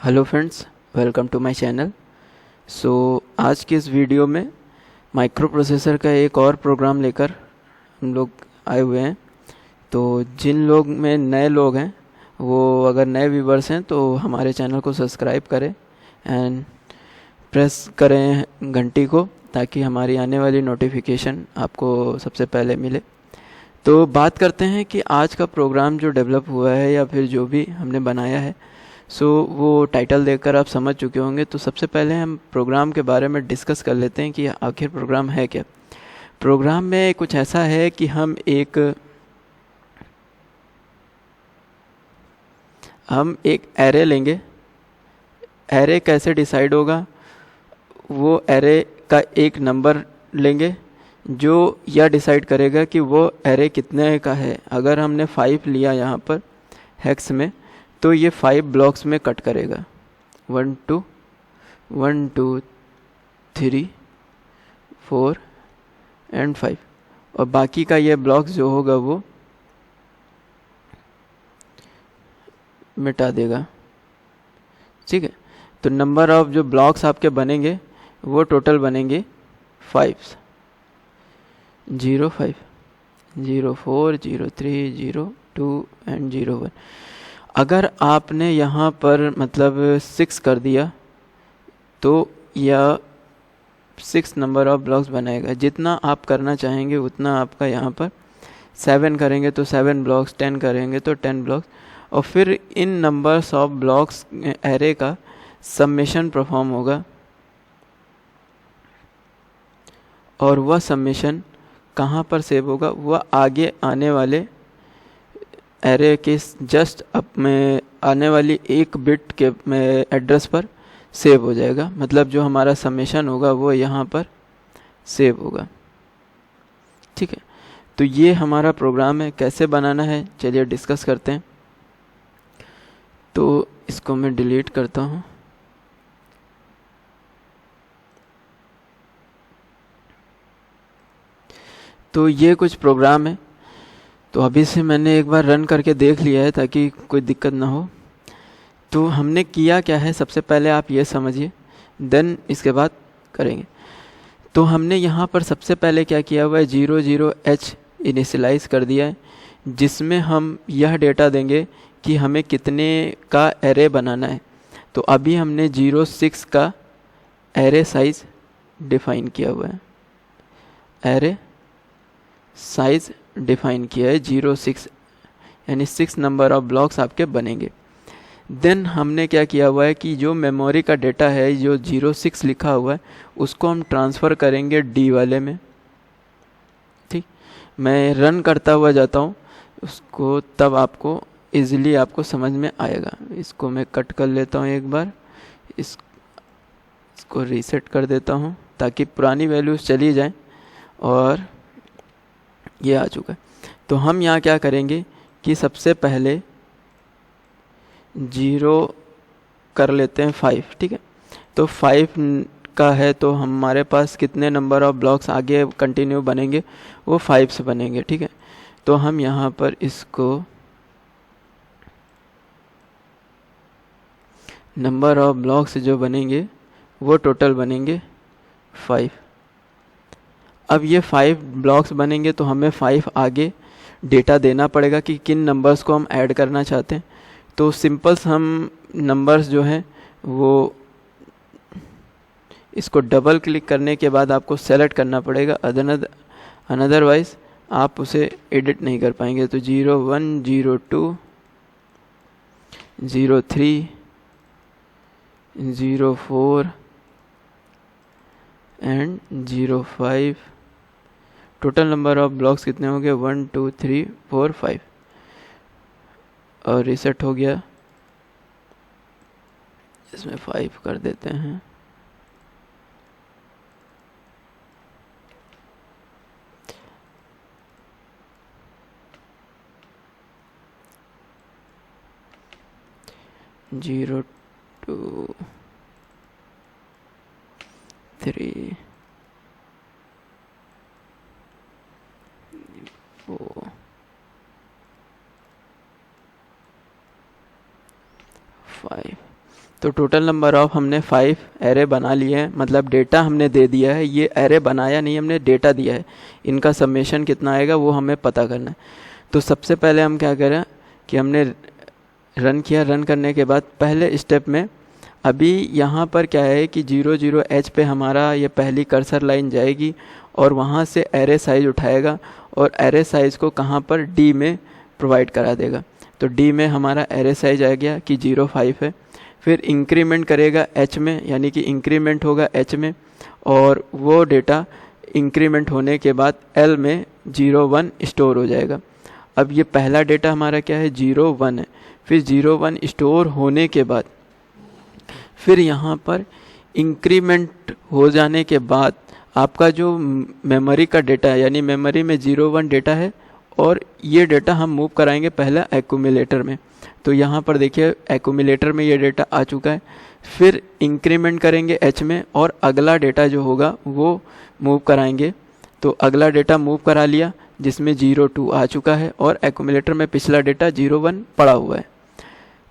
Hello friends, welcome to my channel. आज की इस वीडियो में माइक्रो प्रोसेसर का एक और प्रोग्राम लेकर हम लोग आए हुए हैं। तो जिन लोग में नए लोग हैं, वो अगर नए व्यूवर्स हैं तो हमारे चैनल को सब्सक्राइब करें एंड प्रेस करें घंटी को, ताकि हमारी आने वाली नोटिफिकेशन आपको सबसे पहले मिले। तो बात करते हैं कि आज का प्रोग्राम जो डेवलप हुआ है या फिर जो भी हमने बनाया है, वो टाइटल देखकर आप समझ चुके होंगे। तो सबसे पहले हम प्रोग्राम के बारे में डिस्कस कर लेते हैं कि आखिर प्रोग्राम है क्या। प्रोग्राम में कुछ ऐसा है कि हम एक एरे लेंगे। एरे कैसे डिसाइड होगा? वो एरे का एक नंबर लेंगे जो यह डिसाइड करेगा कि वो एरे कितने का है। अगर हमने 5 लिया यहाँ पर हेक्स में, तो ये 5 ब्लॉक्स में कट करेगा। 1 2 1 2 3 4 एंड 5, और बाकी का ये ब्लॉक्स जो होगा वो मिटा देगा। ठीक है, तो नंबर ऑफ जो ब्लॉक्स आपके बनेंगे वो टोटल बनेंगे 5, 0 5 0 4 0 3 0 2 एंड 0 1। अगर आपने यहाँ पर मतलब 6 कर दिया तो यह 6 नंबर ऑफ ब्लॉक्स बनाएगा। जितना आप करना चाहेंगे उतना आपका यहाँ पर 7 करेंगे तो 7 ब्लॉक्स, 10 करेंगे तो 10 ब्लॉक्स, और फिर इन नंबर्स ऑफ ब्लॉक्स एरे का समेशन परफॉर्म होगा। और वह समेशन कहाँ पर सेव होगा? वह आगे आने वाले एरे के जस्ट अब में आने वाली एक बिट के एड्रेस पर सेव हो जाएगा। मतलब जो हमारा समेशन होगा वो यहाँ पर सेव होगा। ठीक है, तो ये हमारा प्रोग्राम है। कैसे बनाना है चलिए डिस्कस करते हैं। तो इसको मैं डिलीट करता हूँ। तो ये कुछ प्रोग्राम है। तो अभी से मैंने एक बार रन करके देख लिया है ताकि कोई दिक्कत ना हो। तो हमने किया क्या है, सबसे पहले आप ये समझिए, देन इसके बाद करेंगे। तो हमने यहाँ पर सबसे पहले क्या किया हुआ है, 00H इनिशियलाइज कर दिया है, जिसमें हम यह डेटा देंगे कि हमें कितने का एरे बनाना है। तो अभी हमने 06 का एरे साइज डिफाइन किया हुआ है। एरे साइज डिफाइन किया है 06, यानी 6 नंबर ऑफ ब्लॉक्स आपके बनेंगे। देन हमने क्या किया हुआ है कि जो मेमोरी का डेटा है, जो 06 लिखा हुआ है, उसको हम ट्रांसफ़र करेंगे डी वाले में। ठीक, मैं रन करता हुआ जाता हूँ उसको, तब आपको इजीली आपको समझ में आएगा। इसको मैं कट कर लेता हूँ एक बार, इसको रीसेट कर देता हूँ ताकि पुरानी वैल्यूज़ चली जाएं। और ये आ चुका है। तो हम यहाँ क्या करेंगे कि सबसे पहले 0 कर लेते हैं 5। ठीक है, तो 5 का है तो हमारे पास कितने नंबर ऑफ ब्लॉक्स आगे कंटिन्यू बनेंगे? वो 5 से बनेंगे। ठीक है, तो हम यहाँ पर इसको नंबर ऑफ ब्लॉक्स जो बनेंगे वो टोटल बनेंगे 5। अब ये 5 ब्लॉक्स बनेंगे तो हमें 5 आगे डेटा देना पड़ेगा कि किन नंबर्स को हम ऐड करना चाहते हैं। तो सिंपल्स हम नंबर्स जो हैं वो इसको डबल क्लिक करने के बाद आपको सेलेक्ट करना पड़ेगा, अनदरवाइज आप उसे एडिट नहीं कर पाएंगे। तो 01 02 03 04 and 05। Total number of blocks कितने हो गए? 1 2 3 4 5। और रीसेट हो गया, इसमें 5 कर देते हैं। जीरो 2 3 4 5। तो टोटल नंबर ऑफ हमने 5 एरे बना लिए हैं, मतलब डेटा हमने दे दिया है, ये एरे बनाया नहीं, हमने डेटा दिया है। इनका समेशन कितना आएगा वो हमें पता करना है। तो सबसे पहले हम क्या करें कि हमने रन किया, रन करने के बाद पहले स्टेप में अभी यहाँ पर क्या है कि 00H पे हमारा ये पहली कर्सर लाइन जाएगी और वहाँ से एरे साइज़ उठाएगा और एरे साइज़ को कहाँ पर D में प्रोवाइड करा देगा। तो D में हमारा एरे साइज़ आ गया कि 05 है। फिर इंक्रीमेंट करेगा H में, यानी कि इंक्रीमेंट होगा H में, और वो डेटा इंक्रीमेंट होने के बाद L में 01 स्टोर हो जाएगा। अब ये पहला डेटा हमारा क्या है 01 है। फिर 01 स्टोर होने के बाद फिर यहाँ पर इंक्रीमेंट हो जाने के बाद आपका जो मेमोरी का डेटा है, यानी मेमोरी में 01 डेटा है और ये डेटा हम मूव कराएंगे पहला एक्यूमुलेटर में। तो यहाँ पर देखिए एक्यूमुलेटर में ये डेटा आ चुका है। फिर इंक्रीमेंट करेंगे H में और अगला डेटा जो होगा वो मूव कराएंगे। तो अगला डेटा मूव करा लिया जिसमें 02 आ चुका है और एक्यूमुलेटर में पिछला डेटा 01 पड़ा हुआ है।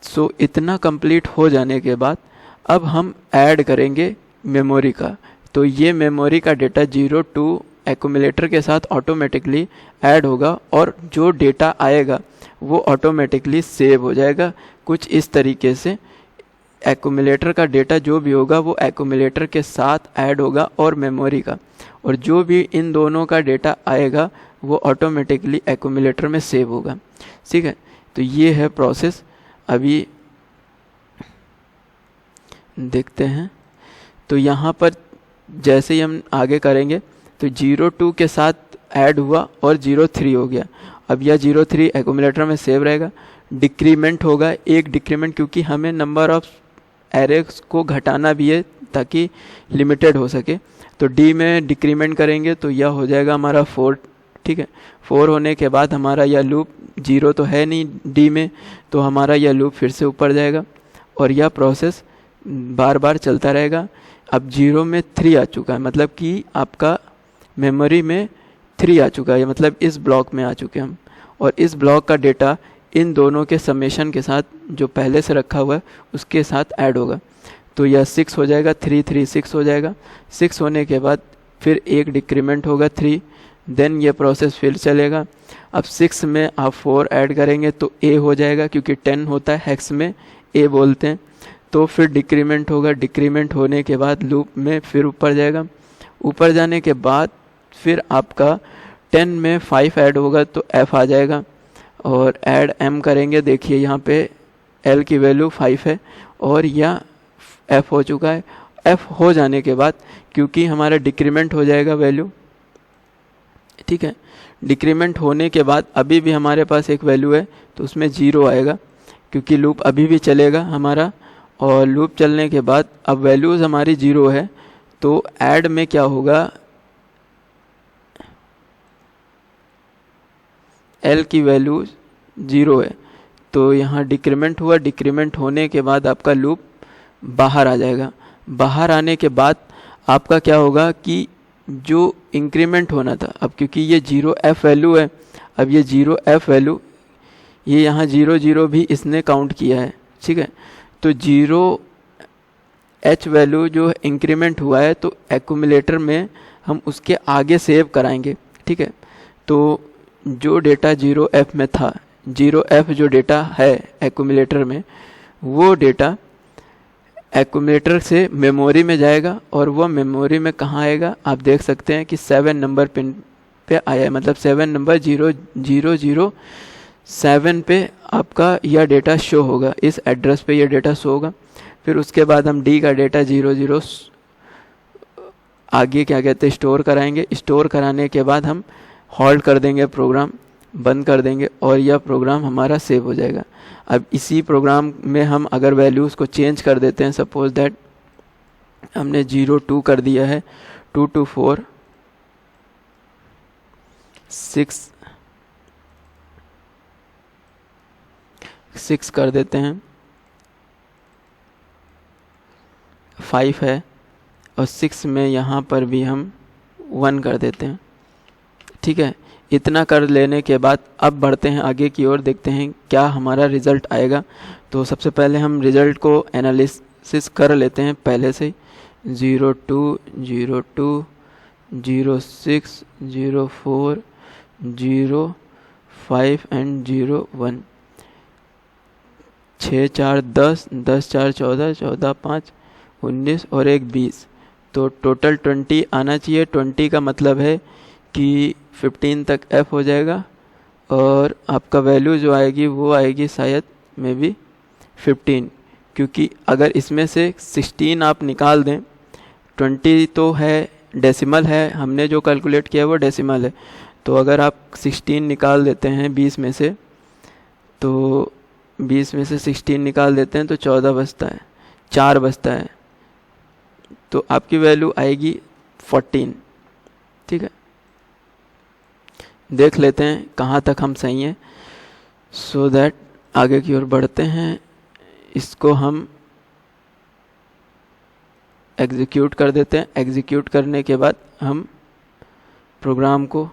सो इतना कंप्लीट हो जाने के बाद अब हम ऐड करेंगे मेमोरी का। तो ये मेमोरी का डेटा 02 एक्यूमुलेटर के साथ ऑटोमेटिकली ऐड होगा और जो डेटा आएगा वो ऑटोमेटिकली सेव हो जाएगा। कुछ इस तरीके से एक्यूमुलेटर का डेटा जो भी होगा वो एक्यूमुलेटर के साथ ऐड होगा और मेमोरी का, और जो भी इन दोनों का डेटा आएगा वो ऑटोमेटिकली एक्यूमुलेटर में सेव होगा। ठीक है, तो ये है प्रोसेस। अभी देखते हैं। तो यहाँ पर जैसे ही हम आगे करेंगे तो 02 के साथ ऐड हुआ और 03 हो गया। अब यह 03 एक्यूमुलेटर में सेव रहेगा। डिक्रीमेंट होगा, एक डिक्रीमेंट, क्योंकि हमें नंबर ऑफ एरेस को घटाना भी है ताकि लिमिटेड हो सके। तो D में डिक्रीमेंट करेंगे तो यह हो जाएगा हमारा 4। ठीक है, 4 होने के बाद हमारा यह लूप 0 तो है नहीं D में, तो हमारा यह लूप फिर से ऊपर जाएगा और यह प्रोसेस बार बार चलता रहेगा। अब 0 में 3 आ चुका है, मतलब कि आपका मेमोरी में 3 आ चुका है, मतलब इस ब्लॉक में आ चुके हम, और इस ब्लॉक का डेटा इन दोनों के समेशन के साथ जो पहले से रखा हुआ है उसके साथ ऐड होगा। तो यह 6 हो जाएगा, 3 3 6 हो जाएगा। 6 होने के बाद फिर एक डिक्रीमेंट होगा 3, देन ये प्रोसेस फिर चलेगा। अब 6 में आप 4 ऐड करेंगे तो A हो जाएगा, क्योंकि 10 होता है हेक्स में A बोलते हैं। तो फिर डिक्रीमेंट होगा, डिक्रीमेंट होने के बाद लूप में फिर ऊपर जाएगा। ऊपर जाने के बाद फिर आपका 10 में 5 ऐड होगा तो F आ जाएगा, और ऐड M करेंगे। देखिए यहाँ पे L की वैल्यू 5 है और यह F हो चुका है। F हो जाने के बाद क्योंकि हमारा डिक्रीमेंट हो जाएगा वैल्यू, ठीक है, डिक्रीमेंट होने के बाद अभी भी हमारे पास एक वैल्यू है तो उसमें 0 आएगा, क्योंकि लूप अभी भी चलेगा हमारा। और लूप चलने के बाद अब वैल्यूज़ हमारी 0 है, तो ऐड में क्या होगा, L की वैल्यू 0 है तो यहाँ डिक्रीमेंट हुआ। डिक्रीमेंट होने के बाद आपका लूप बाहर आ जाएगा। बाहर आने के बाद आपका क्या होगा कि जो इंक्रीमेंट होना था, अब क्योंकि ये 0F वैल्यू है, अब ये 0F वैल्यू ये यहाँ 0 भी इसने काउंट किया है। ठीक है, तो 0H वैल्यू जो इंक्रीमेंट हुआ है तो एक्यूमुलेटर में हम उसके आगे सेव कराएंगे। ठीक है, तो जो डेटा 0F में था, 0F जो डेटा है एक्यूमुलेटर में, वो डेटा एक्यूमुलेटर से मेमोरी में जाएगा और वह मेमोरी में कहाँ आएगा, आप देख सकते हैं कि 7 नंबर पिन पे आया है, मतलब 7 नंबर 0007 पे आपका यह डेटा शो होगा, इस एड्रेस पे यह डेटा शो होगा। फिर उसके बाद हम D का डेटा 00 आगे क्या कहते हैं स्टोर कराएंगे। स्टोर कराने के बाद हम होल्ड कर देंगे, प्रोग्राम बंद कर देंगे और यह प्रोग्राम हमारा सेव हो जाएगा। अब इसी प्रोग्राम में हम अगर वैल्यूज़ को चेंज कर देते हैं, सपोज दैट हमने 02 कर दिया है, 2 to 4 6 कर देते हैं, 5 है और 6 में यहाँ पर भी हम 1 कर देते हैं। ठीक है, इतना कर लेने के बाद अब बढ़ते हैं आगे की ओर, देखते हैं क्या हमारा रिज़ल्ट आएगा। तो सबसे पहले हम रिज़ल्ट को एनालिसिस कर लेते हैं पहले से ही। 02, 02, 06, 04, 05 एंड 01। 6 4 10, 10 4 14, 14 5 19 और 1 20। तो टोटल 20 आना चाहिए। 20 का मतलब है कि 15 तक F हो जाएगा और आपका वैल्यू जो आएगी वो आएगी शायद मे बी 15, क्योंकि अगर इसमें से 16 आप निकाल दें, 20 तो है डेसिमल है, हमने जो कैलकुलेट किया वो डेसिमल है, तो अगर आप 16 निकाल देते हैं 20 में से, तो 20 में से 16 निकाल देते हैं तो 14 बचता है, 4 बचता है, तो आपकी वैल्यू आएगी 14। ठीक है, देख लेते हैं कहाँ तक हम सही हैं, सो दैट आगे की ओर बढ़ते हैं। इसको हम एग्जीक्यूट कर देते हैं। एग्जीक्यूट करने के बाद हम प्रोग्राम को,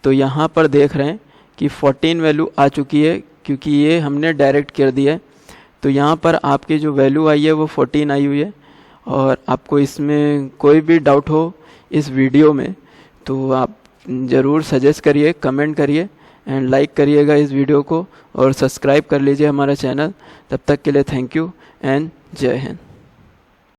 तो यहाँ पर देख रहे हैं कि 14 वैल्यू आ चुकी है, क्योंकि ये हमने डायरेक्ट कर दिया है। तो यहाँ पर आपकी जो वैल्यू आई है वो 14 आई हुई है। और आपको इसमें कोई भी डाउट हो इस वीडियो में तो आप ज़रूर सजेस्ट करिए, कमेंट करिए एंड लाइक करिएगा इस वीडियो को और सब्सक्राइब कर लीजिए हमारा चैनल। तब तक के लिए थैंक यू एंड जय हिंद।